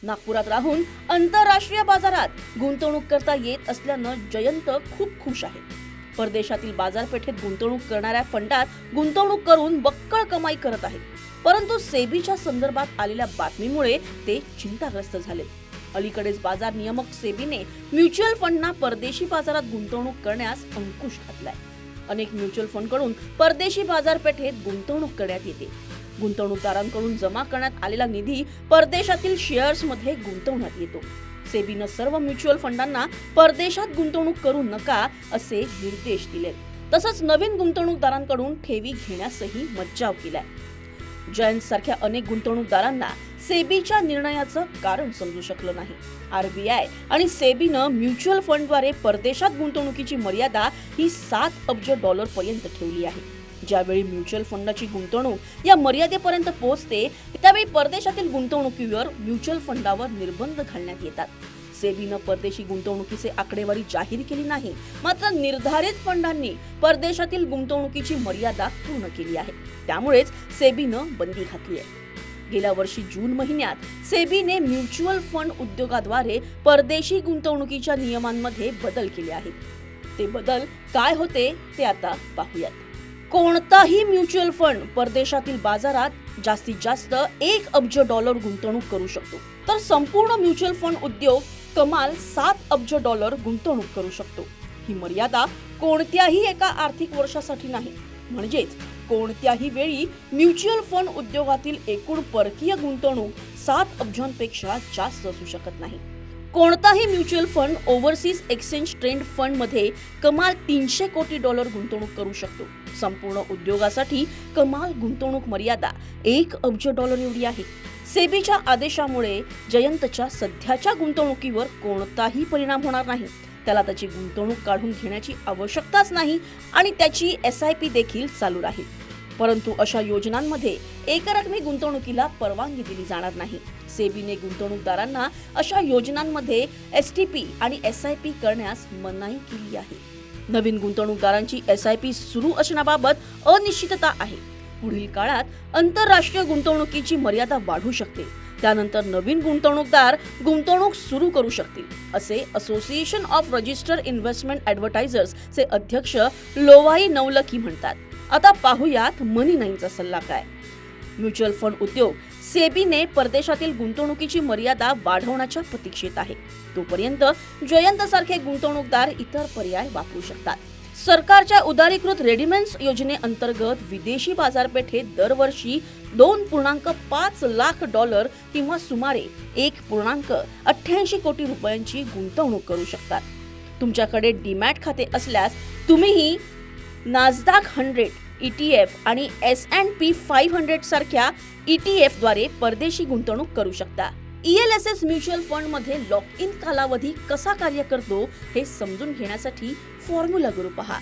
नागपुरात राहून आंतरराष्ट्रीय बाजारात गुंतवणूक करता येत असल्यानं जयंत खूप खुश आहे. परदेशातील बाजारपेठेत गुंतवणूक करणाऱ्या फंडात गुंतवणूक करून बक्कळ कमाई करत आहे. परंतु सेबीच्या संदर्भात आलेल्या बातमीमुळे ते चिंताग्रस्त झाले. अलीकडेच बाजार नियामक सेबीने म्युच्युअल फंडना परदेशी बाजारात गुंतवणूक करण्यास अंकुश घातलाय. अनेक म्युच्युअल फंडकडून परदेशी बाजारपेठेत गुंतवणूक करण्यात येते. गुंतवणूकदारांकडून जमा करण्यात आलेला निधी परदेशातील शेअर्समध्ये गुंतवण्यात येतो. सेबीनं सर्व म्युच्युअल फंडांना परदेशात गुंतवणूक करू नका असे निर्देश दिले. तसंच नवीन गुंतवणूकदारांकडून ठेवी घेण्यासही मज्जाव केलाय. जयंत सारख्या अनेक गुंतवणूकदारांना सेबीच्या निर्णयाचं कारण समजू शकलं नाही. आरबीआय आणि सेबीनं म्युच्युअल फंडद्वारे परदेशात गुंतवणुकीची मर्यादा ही $7 अब्ज पर्यंत ठेवली आहे. ज्यावेळी म्युच्युअल फंडाची गुंतवणूक या मर्यादेपर्यंत पोहोचते त्यावेळी परदेशातील गुंतवणुकीवर म्युच्युअल फंडावर निर्बंध घालण्यात येतात. सेबीनं परदेशी गुंतवणुकीचे आकडेवारी जाहीर केली नाही, मात्र निर्धारित फंडांनी परदेशातील गुंतवणुकीची मर्यादा पूर्ण केली आहे. त्यामुळेच सेबीनं बंदी घातली आहे. गेल्या वर्षी जून महिन्यात सेबीने म्युच्युअल फंड उद्योगाद्वारे परदेशी गुंतवणुकीच्या नियमांमध्ये बदल केले आहेत. ते बदल काय होते ते आता पाहूयात. कोणताही म्युच्युअल फंड परदेशातील बाजारात जास्तीत जास्त $1 अब्ज गुंतवणूक करू शकतो, तर संपूर्ण म्युच्युअल फंड उद्योग कमाल $7 अब्ज गुंतवणूक करू शकतो. ही मर्यादा कोणत्याही एका आर्थिक वर्षासाठी नाही, म्हणजेच कोणत्याही वेळी म्युच्युअल फंड उद्योगातील एकूण परकीय गुंतवणूक 7 अब्जांपेक्षा जास्त असू शकत नाही. कोणताही mutual fund overseas exchange trend fund मध्ये कमाल $300 कोटी गुंतवणूक करू शकतो. संपूर्ण उद्योगासाठी कमाल गुंतवणूक मर्यादा $1 अब्ज एवढी आहे. सेबीच्या आदेशामुळे जयंतच्या सध्याच्या गुंतवणुकीवर कोणताही परिणाम होणार नाही. त्याला त्याची गुंतवणूक काढून घेण्याची आवश्यकताच नाही आणि त्याची SIP देखील चालू राहील. परंतु अशा योजनांमध्ये एकरकमी गुंतवणुकीला परवानगी दिली जाणार नाही. सेबीने गुंतवणूकदारांना अशा योजनांमध्ये STP आणि SIP करण्यास मनाई केली आहे. नवीन गुंतवणूकदारांची SIP सुरू असण्याबाबत अनिश्चितता आहे. पुढील काळात आंतरराष्ट्रीय गुंतवणुकीची मर्यादा वाढू शकते. त्यानंतर नवीन गुंतवणूकदार गुंतवणूक सुरू करू शकतील, असे association of registered investment advertisers चे अध्यक्ष लोवाई नवलखी म्हणतात. आता पाहूयात मनी 9चा सल्ला काय. म्युच्युअल फंड उद्योग सेबीने परदेशातील गुंतवणुकीची मर्यादा वाढवण्याच्या प्रतीक्षेत आहे. तोपर्यंत जयंत सारखे गुंतवणूकदार इतर पर्याय वापरू शकतात. सरकारच्या उदारीकृत रेडिमेंट्स योजनेअंतर्गत विदेशी बाजारपेठेत दरवर्षी $2.5 लाख किंवा सुमारे $1.88 कोटी गुंतवणूक करू शकतात. तुमच्याकडे डीमॅट खाते असल्यास तुम्हीही नासडॅक 100 ETF आणि S&P 500 सारख्या ETF द्वारे परदेशी गुंतवणूक करू शकता. ELSS म्युच्युअल फंड मध्ये लॉक इन कालावधी कसा कार्य करतो हे समजून घेण्यासाठी फॉर्म्युला गुरु पहा.